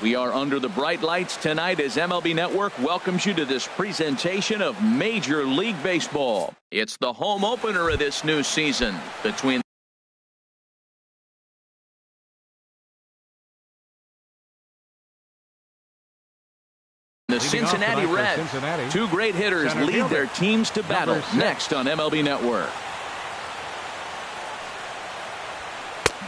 We are under the bright lights tonight as MLB Network welcomes you to this presentation of Major League Baseball. It's the home opener of this new season between the Cincinnati Reds. Two great hitters lead their teams to battle next on MLB Network.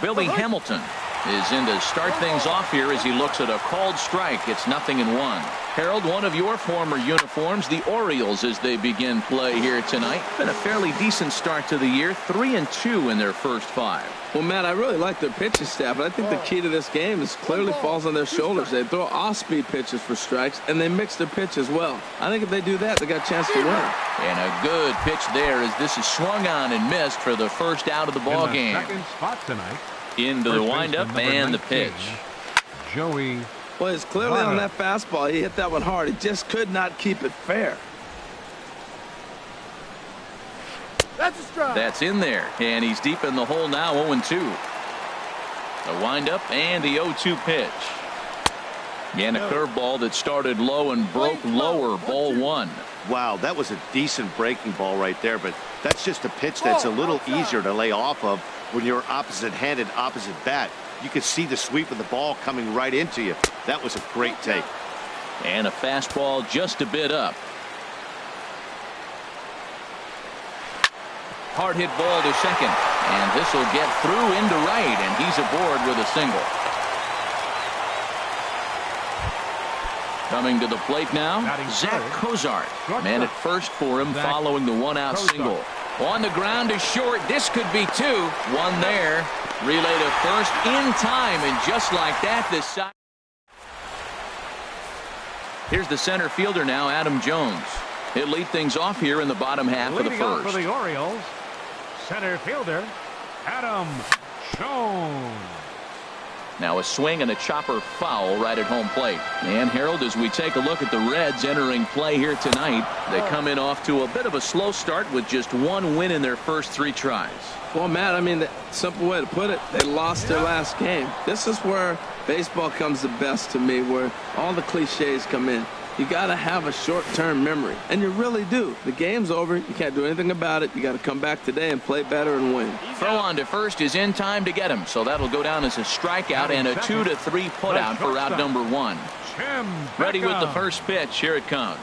Billy Hamilton is in to start things off here as he looks at a called strike. It's 0-1. Harold, one of your former uniforms, the Orioles, as they begin play here tonight. Been a fairly decent start to the year, 3-2 in their first 5. Well, Matt, I really like their pitching staff, but I think the key to this game is clearly falls on their shoulders. They throw off-speed pitches for strikes, and they mix their pitch as well. I think if they do that, they got a chance to win. And a good pitch there as this is swung on and missed for the first out of the ball game. Second spot tonight. Into the windup and the pitch. Joey. Well, it's clearly on that fastball. He hit that one hard. He just could not keep it fair. That's a strike. That's in there, and he's deep in the hole now. 0-2. The windup and the 0-2 pitch. And a curveball that started low and broke lower. Ball 1. Wow, that was a decent breaking ball right there, but that's just a pitch that's a little easier to lay off of when you're opposite-handed, opposite bat. You could see the sweep of the ball coming right into you. That was a great take. And a fastball just a bit up. Hard hit ball to second, and this will get through into right, and he's aboard with a single. Coming to the plate now, Zach Cozart. Man at first for him following the one-out single. On the ground to short. This could be 2. One there. Relay to first in time, and just like that, this side. Here's the center fielder now, Adam Jones. He'll lead things off here in the bottom half of the first. For the Orioles, center fielder Adam Jones. Now a swing and a chopper foul right at home plate. And Harold, as we take a look at the Reds entering play here tonight, they come in off to a bit of a slow start with just 1 win in their first 3 tries. Well, Matt, I mean, the simple way to put it, they lost their last game. This is where baseball comes the best to me, where all the cliches come in. You got to have a short-term memory, and you really do. The game's over. You can't do anything about it. You got to come back today and play better and win. Throw on to first is in time to get him, so that'll go down as a strikeout and a 2-3 putout for out number 1. Ready with the first pitch. Here it comes.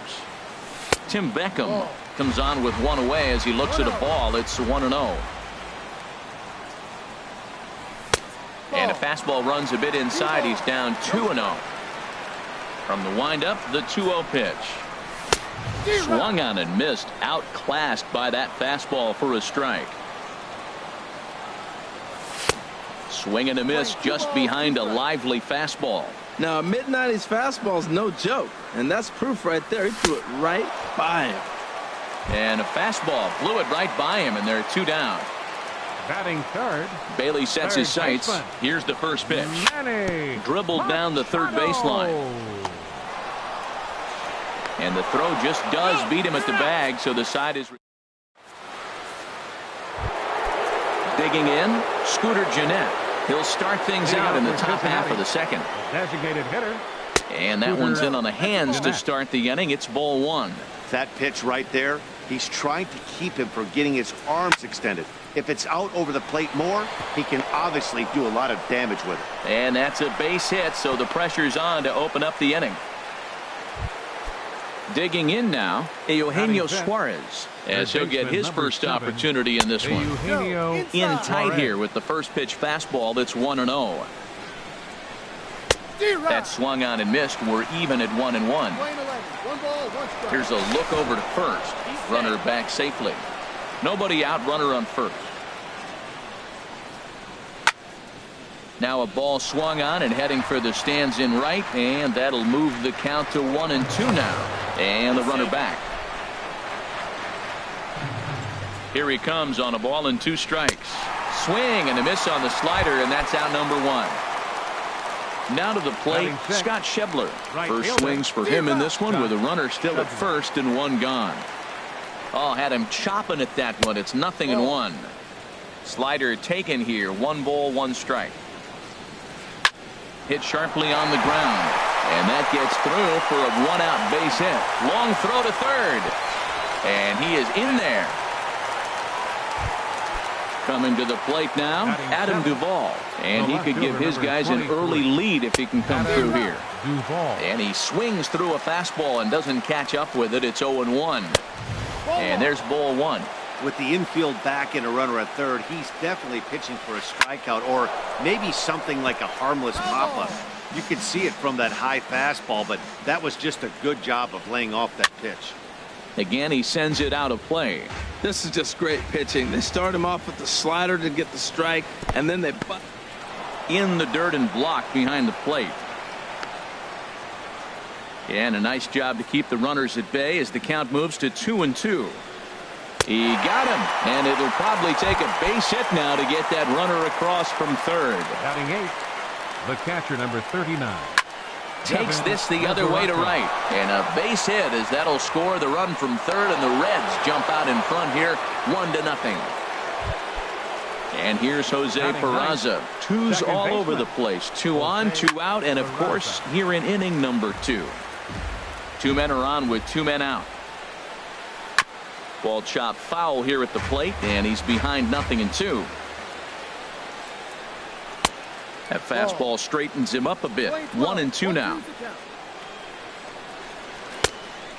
Tim Beckham comes on with 1 away as he looks at a ball. It's 1-0. And a fastball runs a bit inside. He's down 2-0. From the windup, the 2-0 pitch. Swung on and missed. Outclassed by that fastball for a strike. Swing and a miss just behind a lively fastball. Now, a mid-90s fastball is no joke, and that's proof right there. He threw it right by him. And a fastball blew it right by him, and they're 2 down. Batting third. Bailey sets his sights. Here's the first pitch. Dribbled down the third baseline. And the throw just does beat him at the bag, so the side is digging in. Scooter Gennett. He'll start things out in the top half of the second. Designated hitter. And that one's in on the hands to start the inning. It's ball 1. That pitch right there, he's trying to keep him from getting his arms extended. If it's out over the plate more, he can obviously do a lot of damage with it. And that's a base hit, so the pressure's on to open up the inning. Digging in now, Eugenio Suarez, as he'll get his first opportunity in this one. In tight here with the first pitch fastball. That's 1-0. That swung on and missed. We're even at 1-1. Here's a look over to first. Runner back safely. Nobody out, runner on first. Now a ball swung on and heading for the stands in right, and that'll move the count to 1-2 now. And the runner back. Here he comes on a ball and 2 strikes. Swing and a miss on the slider, and that's out number 1. Now to the plate, Scott Schebler. First swings for him in this one with a runner still at first and 1 gone. Oh, had him chopping at that one. It's 0-1. Slider taken here. 1 ball, 1 strike. hit sharply on the ground. And that gets through for a one-out base hit. Long throw to third. And he is in there. Coming to the plate now, Adam Duvall. And he could give his guys an early lead if he can come through here. And he swings through a fastball and doesn't catch up with it. It's 0-1. And there's ball one. With the infield back and a runner at third, he's definitely pitching for a strikeout or maybe something like a harmless pop-up. You can see it from that high fastball, but that was just a good job of laying off that pitch. Again, he sends it out of play. This is just great pitching. They start him off with the slider to get the strike, and then they butt in the dirt and block behind the plate. And a nice job to keep the runners at bay as the count moves to 2-2. He got him, and it'll probably take a base hit now to get that runner across from third. Batting eighth, the catcher, number 39. Takes this the other way to right, and a base hit as that'll score the run from third, and the Reds jump out in front here 1-0. And here's Jose Peraza. Twos all over the place. 2 on, 2 out, and of course here in inning number 2. 2 men are on with 2 men out. Ball chopped foul here at the plate, and he's behind 0-2. That fastball straightens him up a bit. 1-2 now.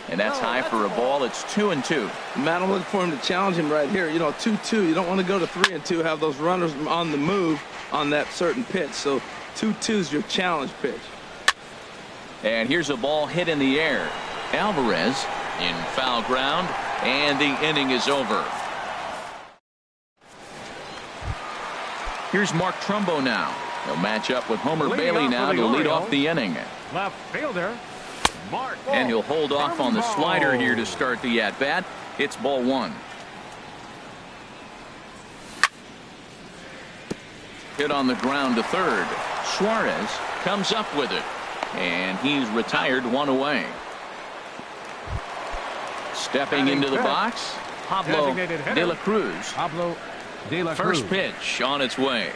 And that's high for a ball. It's 2-2. Matt, I'm looking for him to challenge him right here. You know, 2-2. You don't want to go to 3-2, have those runners on the move on that certain pitch. So 2-2 is your challenge pitch. And here's a ball hit in the air. Alvarez in foul ground, and the inning is over. Here's Mark Trumbo now. He'll match up with Homer Bailey now to lead off the inning. Left fielder, Mark. And he'll hold off on the slider here to start the at-bat. It's ball one. Hit on the ground to third. Suarez comes up with it. And he's retired 1 away. Stepping into the box, Pablo De La Cruz. First pitch on its way.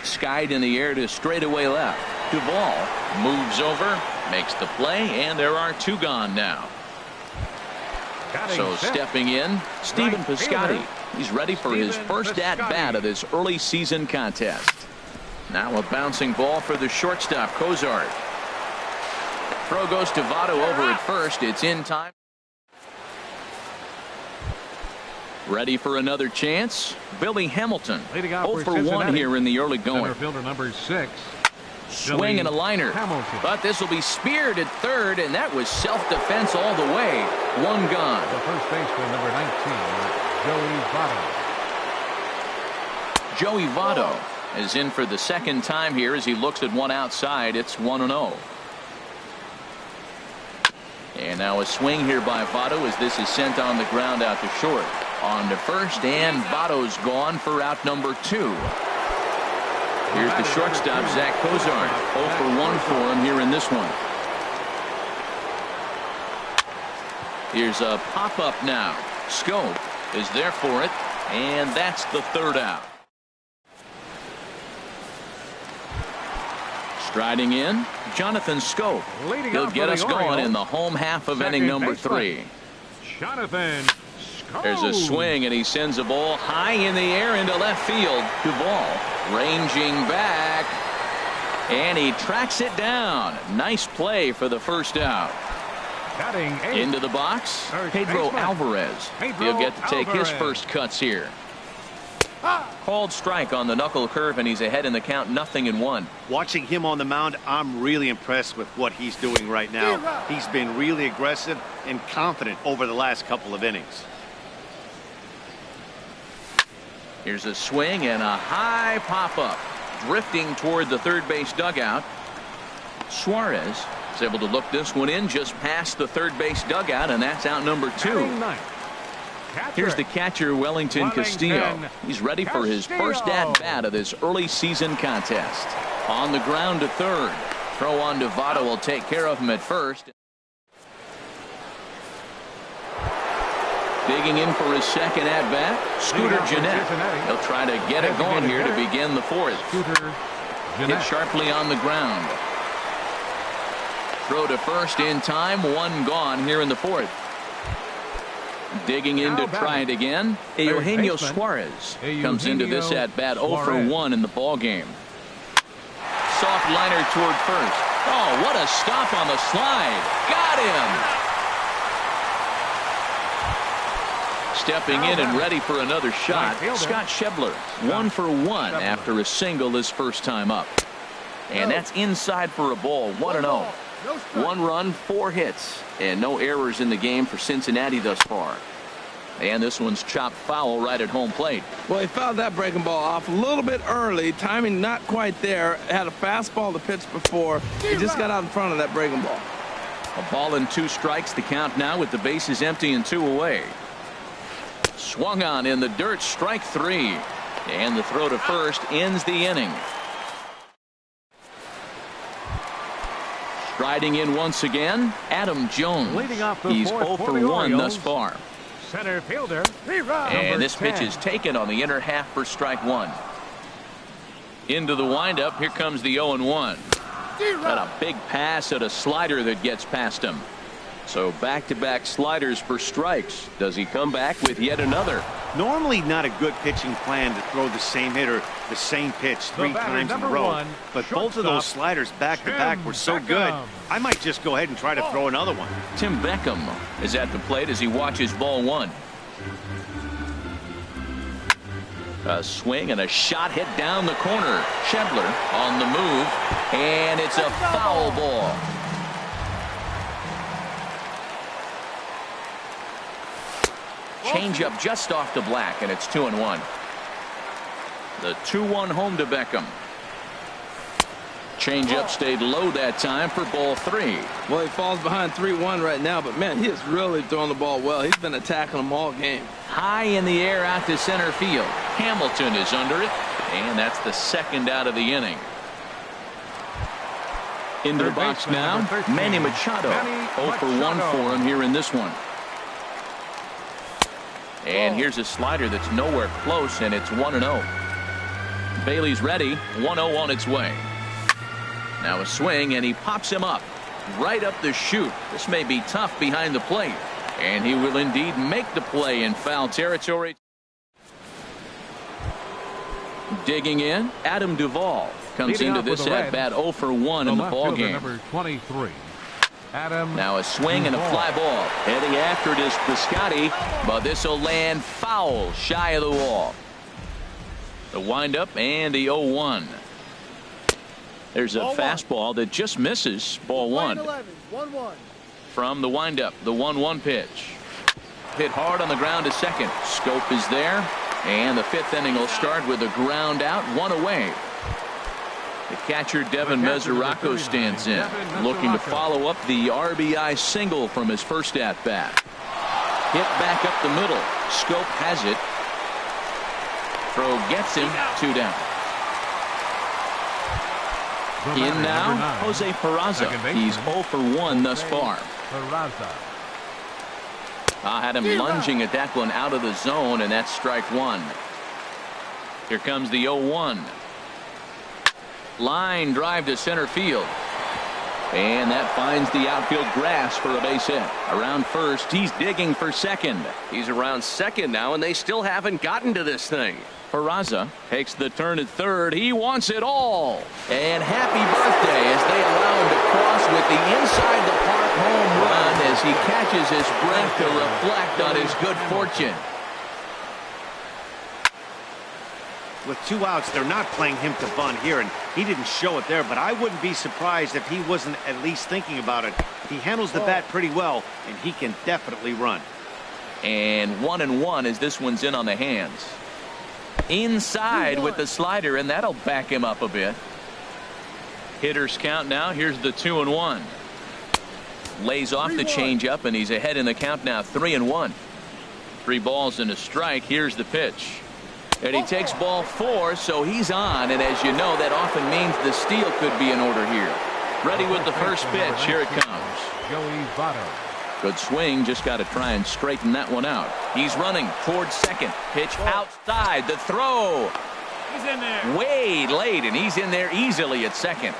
Skied in the air to straightaway left. Duvall moves over, makes the play, and there are 2 gone now. So stepping in, Stephen Piscotty. He's ready for his first at-bat of this early season contest. Now a bouncing ball for the shortstop, Cozart. Throw goes to Votto over at first. It's in time. Ready for another chance. Billy Hamilton. 0 for 1 here in the early going. Center fielder number 6. Swing and a liner. Hamilton. But this will be speared at third, and that was self-defense all the way. 1 gone. The first baseman, number 19, Joey Votto. Joey Votto is in for the second time here as he looks at one outside. It's 1-0. And now a swing here by Votto as this is sent on the ground out to short. On to first, and Votto's gone for out number 2. Here's the shortstop, Zach Cozart. 0 for 1 for him here in this one. Here's a pop-up now. Scope is there for it, and that's the 3rd out. Striding in, Jonathan Scope. He'll get us going in the home half of inning number 3. Jonathan Scope. There's a swing, and he sends a ball high in the air into left field. Duvall ranging back, and he tracks it down. Nice play for the first out. Into the box, Pedro Alvarez. He'll get to take his first cuts here. Called strike on the knuckle curve, and he's ahead in the count, 0-1. Watching him on the mound, I'm really impressed with what he's doing right now. He's been really aggressive and confident over the last couple of innings. Here's a swing and a high pop-up. Drifting toward the third base dugout. Suarez is able to look this one in just past the third base dugout, and that's out number 2. Here's the catcher, Wellington Castillo. He's ready for his first at-bat of this early season contest. On the ground to third. Throw on to Votto will take care of him at first. Digging in for his second at-bat, Scooter Gennett. He'll try to get it going here to begin the 4th. Hit sharply on the ground. Throw to first in time. One gone here in the fourth. Digging in to try it again. Eugenio Suarez comes into this at bat 0 for 1 in the ball game. Soft liner toward first. Oh, what a stop on the slide. Got him. Stepping in and ready for another shot, Scott Schebler. 1 for 1 after a single his first time up. And that's inside for a ball. 1-0. 1 run, 4 hits, and no errors in the game for Cincinnati thus far. And this one's chopped foul right at home plate. Well, he fouled that breaking ball off a little bit early. Timing not quite there. Had a fastball to pitch before. He just got out in front of that breaking ball. A ball and 2 strikes to count now with the bases empty and 2 away. Swung on in the dirt, strike 3. And the throw to first ends the inning. Striding in once again, Adam Jones. He's 0 for 1 thus far. Center fielder. And this pitch is taken on the inner half for strike 1. Into the windup. Here comes the 0-1. Got a big pass at a slider that gets past him. So back-to-back sliders for strikes. Does he come back with yet another? Normally not a good pitching plan to throw the same hitter the same pitch 3 times in a row. But both of those sliders back-to-back were so good, I might just go ahead and try to throw another one. Tim Beckham is at the plate as he watches ball 1. A swing and a shot hit down the corner. Schebler on the move, and it's a foul ball. Change up just off to Black, and it's 2-1. The 2-1 home to Beckham. Change up stayed low that time for ball 3. Well, he falls behind 3-1 right now, but man, he is really throwing the ball well. He's been attacking them all game. High in the air out to center field. Hamilton is under it, and that's the second out of the inning. Into the box now, Manny Machado. 0 for 1 for him here in this one. And here's a slider that's nowhere close, and it's 1-0. Bailey's ready. 1-0 on its way. Now a swing, and he pops him up. Right up the chute. This may be tough behind the plate. And he will indeed make the play in foul territory. Digging in, Adam Duvall comes into this at bat 0 for 1 in the ball game. Number 23. Adam. Now a swing and a fly ball. Heading after it is Piscotty, but this will land foul shy of the wall. The windup and the 0-1. There's a fastball that just misses. Ball 1. From the windup, the 1-1 pitch. Hit hard on the ground to second. Scope is there, and the 5th inning will start with a ground out, 1 away. The catcher Devin Mesoraco stands in, looking to follow up the RBI single from his first at-bat. Hit back up the middle. Scope has it. Throw gets him. 2 down. In now, Jose Peraza. He's 0 for 1 thus far. I had him lunging at that one out of the zone, and that's strike 1. Here comes the 0-1. Line drive to center field. And that finds the outfield grass for a base hit. Around first, he's digging for second. He's around second now, and they still haven't gotten to this thing. Peraza takes the turn at third. He wants it all. And happy birthday as they allow him to cross with the inside the park home run as he catches his breath to reflect on his good fortune. With 2 outs, they're not playing him to bunt here, and he didn't show it there, but I wouldn't be surprised if he wasn't at least thinking about it. He handles the bat pretty well, and he can definitely run. And 1-1 as this one's in on the hands. Inside with the slider, and that'll back him up a bit. Hitters count now. Here's the 2-1. Lays off the changeup, and he's ahead in the count now, 3-1. 3 balls and a strike. Here's the pitch. And he takes ball 4, so he's on. And as you know, that often means the steal could be in order here. Ready with the first pitch. Here it comes. Joey Votto. Good swing. Just got to try and straighten that one out. He's running towards second. Pitch outside. The throw. He's in there. Way late, and he's in there easily at second.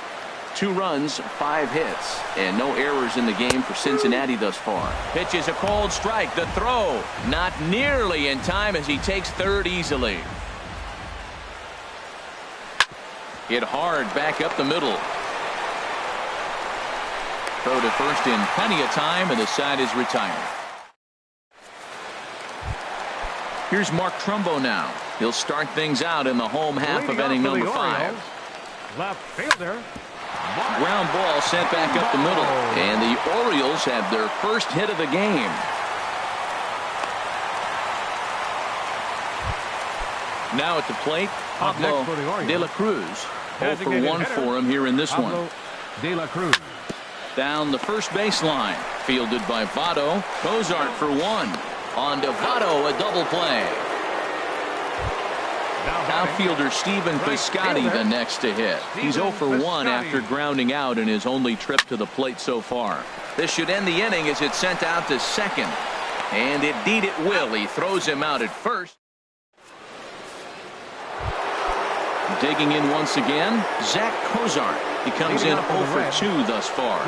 2 runs, 5 hits, and no errors in the game for Cincinnati thus far. Pitch is a cold strike. The throw not nearly in time as he takes third easily. Hit hard back up the middle. Throw to first in plenty of time, and the side is retired. Here's Mark Trumbo now. He'll start things out in the home half of inning number 5. Left fielder. Ground ball sent back up the middle, and the Orioles have their first hit of the game. Now at the plate, Pablo De La Cruz. 0 for 1 for him here in this one. De La Cruz. Down the first baseline, fielded by Votto. Cozart for 1. On to Votto, a double play. Outfielder Stephen Piscotty the next to hit. He's 0 for 1 after grounding out in his only trip to the plate so far. This should end the inning as it's sent out to second. And indeed it will. He throws him out at first. Digging in once again, Zach Cozart. He comes in 0 for 2 thus far.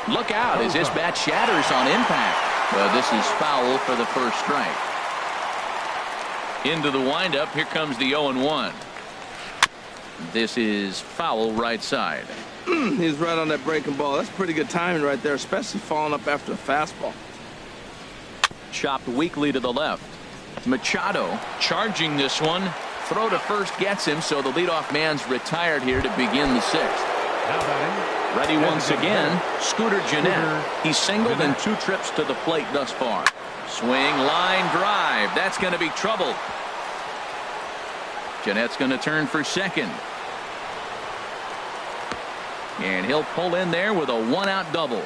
Look out as his bat shatters on impact. But this is foul for the first strike. Into the windup. Here comes the 0-1. This is foul right side. He's right on that breaking ball. That's pretty good timing right there, especially falling up after a fastball. Chopped weakly to the left. Machado charging this one. Throw to first gets him, so the leadoff man's retired here to begin the 6th. Ready once again, Scooter Gennett. He's singled in 2 trips to the plate thus far. Swing, line drive. That's going to be trouble. Gennett's going to turn for second. And he'll pull in there with a 1-out double.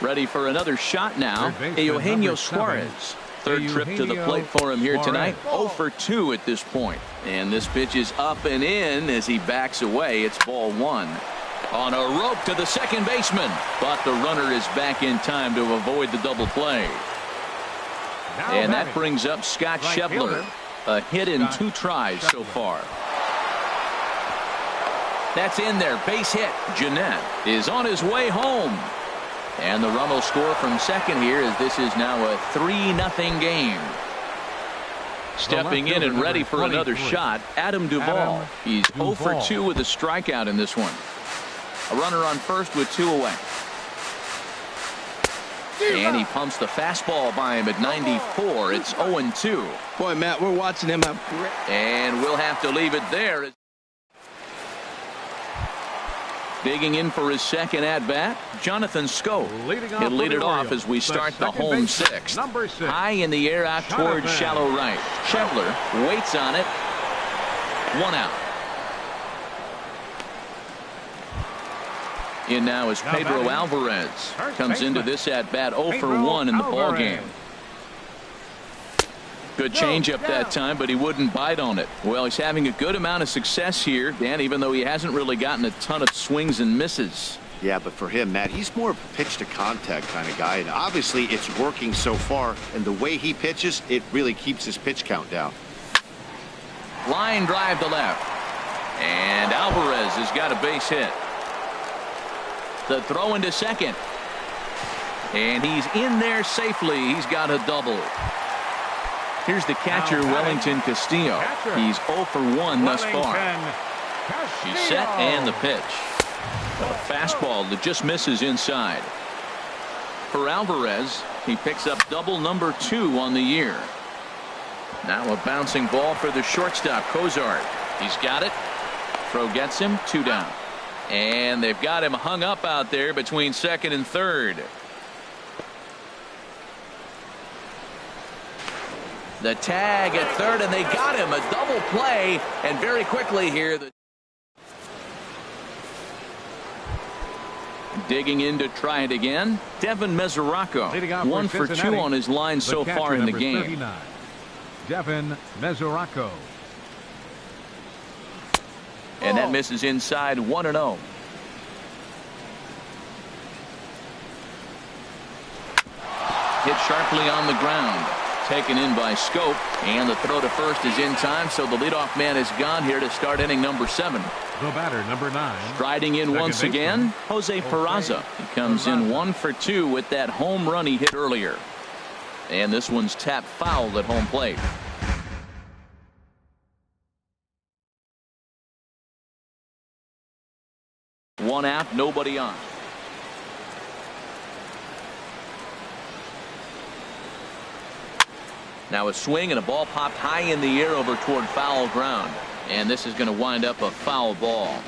Ready for another shot now, Eugenio Suarez. 3rd trip to the plate for him here tonight. 0 for 2 at this point. And this pitch is up and in as he backs away. It's ball 1. On a rope to the second baseman. But the runner is back in time to avoid the double play. And that brings up Scott Schebler. A hit in 2 tries so far. That's in there. Base hit. Gennett is on his way home. And the run will score from second here as this is now a 3-0 game. Stepping in and ready for another shot, Adam Duvall. He's 0 for 2 with a strikeout in this one. A runner on first with 2 away. And he pumps the fastball by him at 94. It's 0-2. Boy, Matt, we're watching him have great. And we'll have to leave it there. Digging in for his second at-bat, Jonathan Schoop. He'll lead it off as we start the home 6th. High in the air out towards shallow right. Schebler waits on it. 1 out. In now is Pedro Alvarez. Comes into this at-bat 0 for 1 in the ballgame. Good changeup that time, but he wouldn't bite on it. Well, he's having a good amount of success here, Dan, even though he hasn't really gotten a ton of swings and misses. Yeah, but for him, Matt, he's more of a pitch-to-contact kind of guy, and obviously it's working so far, and the way he pitches, it really keeps his pitch count down. Line drive to left. And Alvarez has got a base hit. The throw into second. And he's in there safely. He's got a double. Here's the catcher, Wellington Castillo. He's 0 for 1 thus far. He's set and the pitch. A fastball that just misses inside. For Alvarez, he picks up double number 2 on the year. Now a bouncing ball for the shortstop, Cozart. He's got it. Throw gets him. 2 down. And they've got him hung up out there between second and third. The tag at third, and they got him. A double play, and very quickly here. Digging in to try it again. Devin Mesoraco. 1 for 2 on his line so far in the game. 39, Devin Mesoraco. And that misses inside 1-0. Hit sharply on the ground. taken in by Scope, and the throw to first is in time, so the leadoff man is gone here to start inning number 7. The batter, number 9. Striding in once again, Jose Peraza. He comes in 1 for 2 with that home run he hit earlier. And this one's tapped foul at home plate. One out, nobody on. Now a swing and a ball popped high in the air over toward foul ground. And this is going to wind up a foul ball.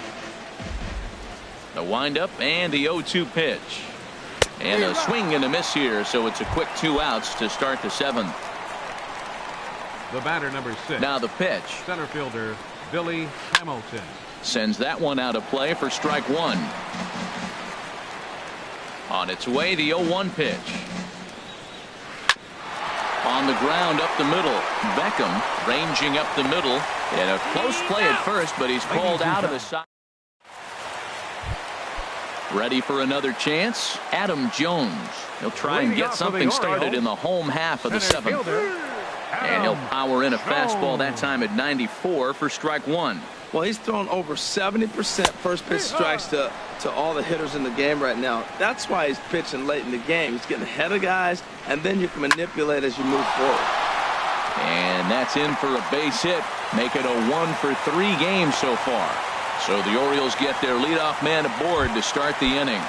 The windup and the 0-2 pitch. And a swing and a miss here, so it's a quick 2 outs to start the 7th. The batter, number 6. Now the pitch. Center fielder, Billy Hamilton. Sends that one out of play for strike 1. On its way, the 0-1 pitch. On the ground up the middle. Beckham ranging up the middle. And a close play at first, but he's called out of the side. Ready for another chance. Adam Jones. He'll try and get something started in the home half of the 7th. And he'll power in a fastball that time at 94 for strike 1. Well, he's thrown over 70% first pitch strikes to all the hitters in the game right now. That's why he's pitching late in the game. He's getting ahead of guys, and then you can manipulate as you move forward. And that's in for a base hit. Make it a 1 for 3 game so far. So the Orioles get their leadoff man aboard to start the inning.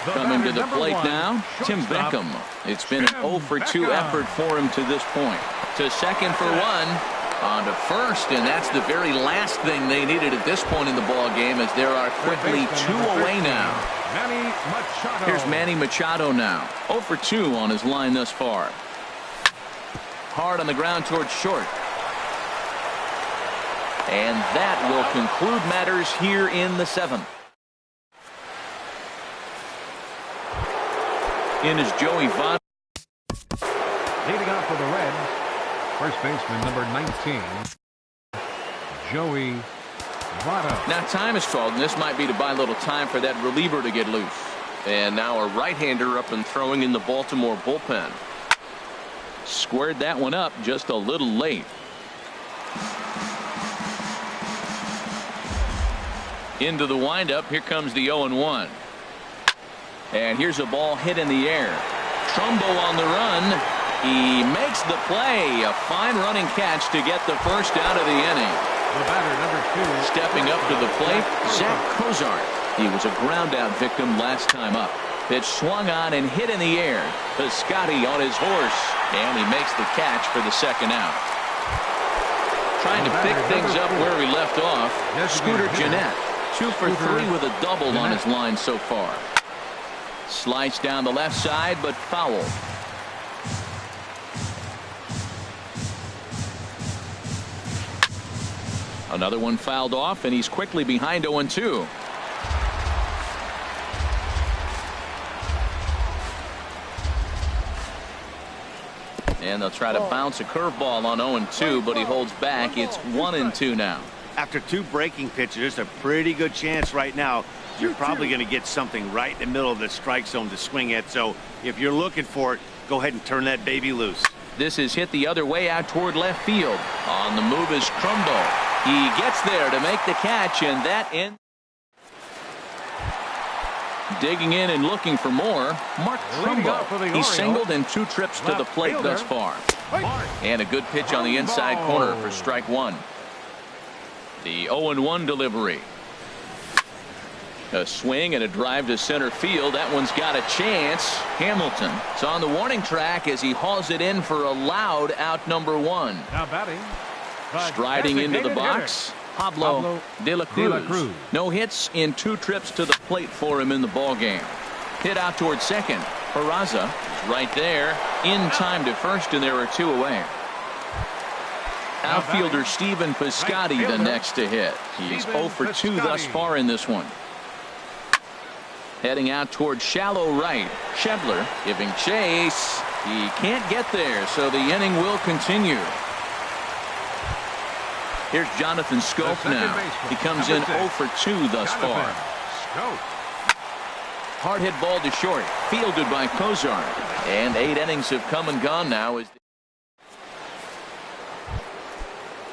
Coming to the plate now, Tim Beckham. It's been an 0 for 2 effort for him to this point. To second for 1. On to first, and that's the very last thing they needed at this point in the ball game, as there are quickly 2 away now. Here's Manny Machado now. 0 for 2 on his line thus far. Hard on the ground towards short. And that will conclude matters here in the 7th. In is Joey Votto. Leading off for the Reds, first baseman number 19, Joey Votto. Now time is called, and this might be to buy a little time for that reliever to get loose. And now a right-hander up and throwing in the Baltimore bullpen. Squared that one up just a little late. Into the windup. Here comes the 0-1. And here's a ball hit in the air. Trumbo on the run. He makes the play. A fine running catch to get the first out of the inning. The batter, number 2. Stepping up to the plate, Zach Cozart. He was a ground out victim last time up. Pitch swung on and hit in the air. Piscotty on his horse, and he makes the catch for the second out. Trying to pick things up where we left off. Scooter Gennett, 2 for 3 with a double on his line so far. Sliced down the left side, but foul. Another one fouled off, and he's quickly behind 0-2. And they'll try to bounce a curveball on 0-2, but he holds back. It's 1-2 now. After 2 breaking pitches, there's a pretty good chance right now you're probably going to get something right in the middle of the strike zone to swing at. So if you're looking for it, go ahead and turn that baby loose. This is hit the other way out toward left field. On the move is Crumbo. He gets there to make the catch, and that ends. Digging in and looking for more, Mark Crumbo. He's singled in 2 trips to the plate thus far. And a good pitch on the inside corner for strike 1. The 0-1 delivery. A swing and a drive to center field. That one's got a chance. Hamilton is on the warning track as he hauls it in for a loud out number 1. Now batting. Striding into the box, Pablo De La Cruz. No hits in 2 trips to the plate for him in the ball game. Hit out towards second. Peraza is right there in time to first, and there are 2 away. Outfielder Stephen Piscotty the next to hit. He's 0 for 2 thus far in this one. Heading out towards shallow right. Shebler giving chase. He can't get there, so the inning will continue. Here's Jonathan Scope now. He comes in 0 for 2 thus far. Hard hit ball to short. Fielded by Kozar. And 8 innings have come and gone now.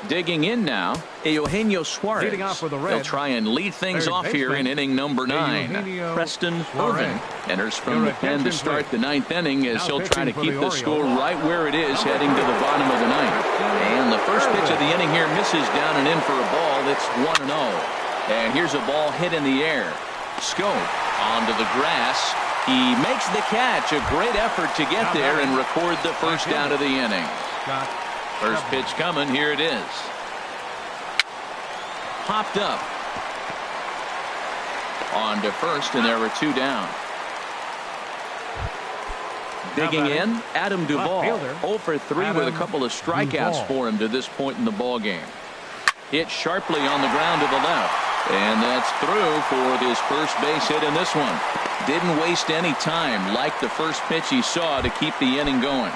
Digging in now, Eugenio Suarez. Leading off for the Reds. They'll try and lead things Third off here in inning number 9. Eugenio Preston Suarez. Irvin enters from Your the pen to attention, start please. the 9th inning as Now he'll try to pitching for keep the the score Orioles. right where it is heading to the bottom of the 9th. And the first pitch of the inning here misses down and in for a ball. It's 1-0. And here's a ball hit in the air. Scope onto the grass. He makes the catch. A great effort to get there and record the first out of the inning. First pitch coming. Here it is. Popped up. On to first, and there were 2 down. Digging in, Adam Duvall. 0 for 3 with a couple of strikeouts for him to this point in the ball game. Hit sharply on the ground to the left. And that's through for this first base hit in this one. Didn't waste any time like the first pitch he saw to keep the inning going.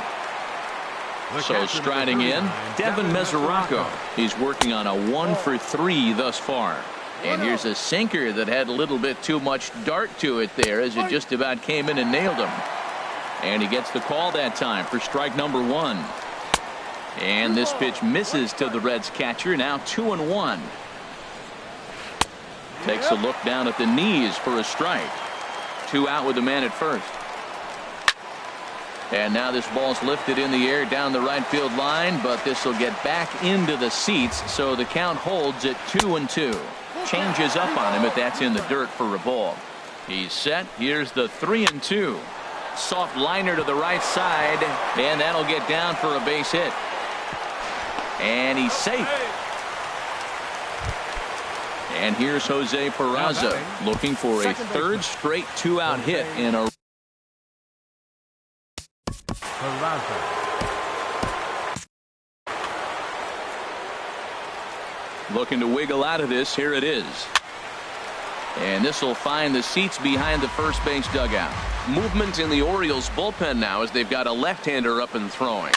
So striding in, Devin Mesoraco. He's working on a 1 for 3 thus far. And here's a sinker that had a little bit too much dart to it there as it just about came in and nailed him. And he gets the call that time for strike number 1. And this pitch misses to the Reds catcher. Now 2-1. Takes a look down at the knees for a strike. 2 out with the man at first. And now this ball's lifted in the air down the right field line, but this will get back into the seats, so the count holds at 2-2. Changes up on him if that's in the dirt for a ball. He's set. Here's the 3-2. Soft liner to the right side, and that'll get down for a base hit. And he's safe. And here's Jose Peraza looking for a 3rd straight 2-out hit in a looking to wiggle out of this. Here it is. And this will find the seats behind the first base dugout. Movement in the Orioles bullpen now as they've got a left-hander up and throwing.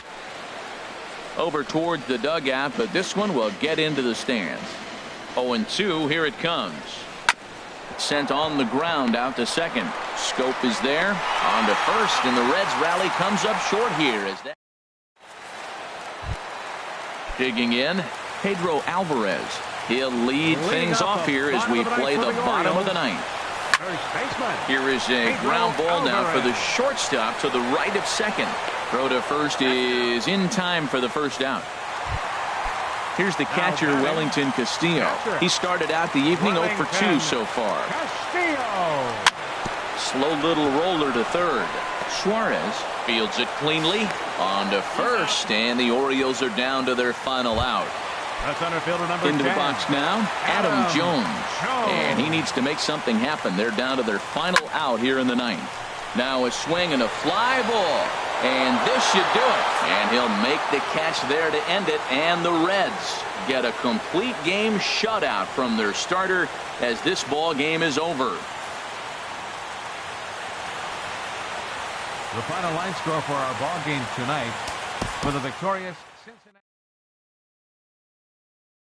Over towards the dugout, but this one will get into the stands. 0-2. Here it comes. Sent on the ground out to second. Scope is there. On to first, and the Reds rally comes up short here. As that digging in, Pedro Alvarez. He'll lead things off here as we play the bottom of the 9th. Here is a ground ball now for the shortstop to the right of second. Throw to first is in time for the first out. Here's the catcher, Wellington Castillo. He started out the evening 0 for 2 so far. Slow little roller to third. Suarez fields it cleanly. On to first, and the Orioles are down to their final out. Into the box now, Adam Jones. And he needs to make something happen. They're down to their final out here in the 9th. Now a swing and a fly ball. And this should do it. And he'll make the catch there to end it. And the Reds get a complete game shutout from their starter as this ball game is over. The final line score for our ball game tonight for the victorious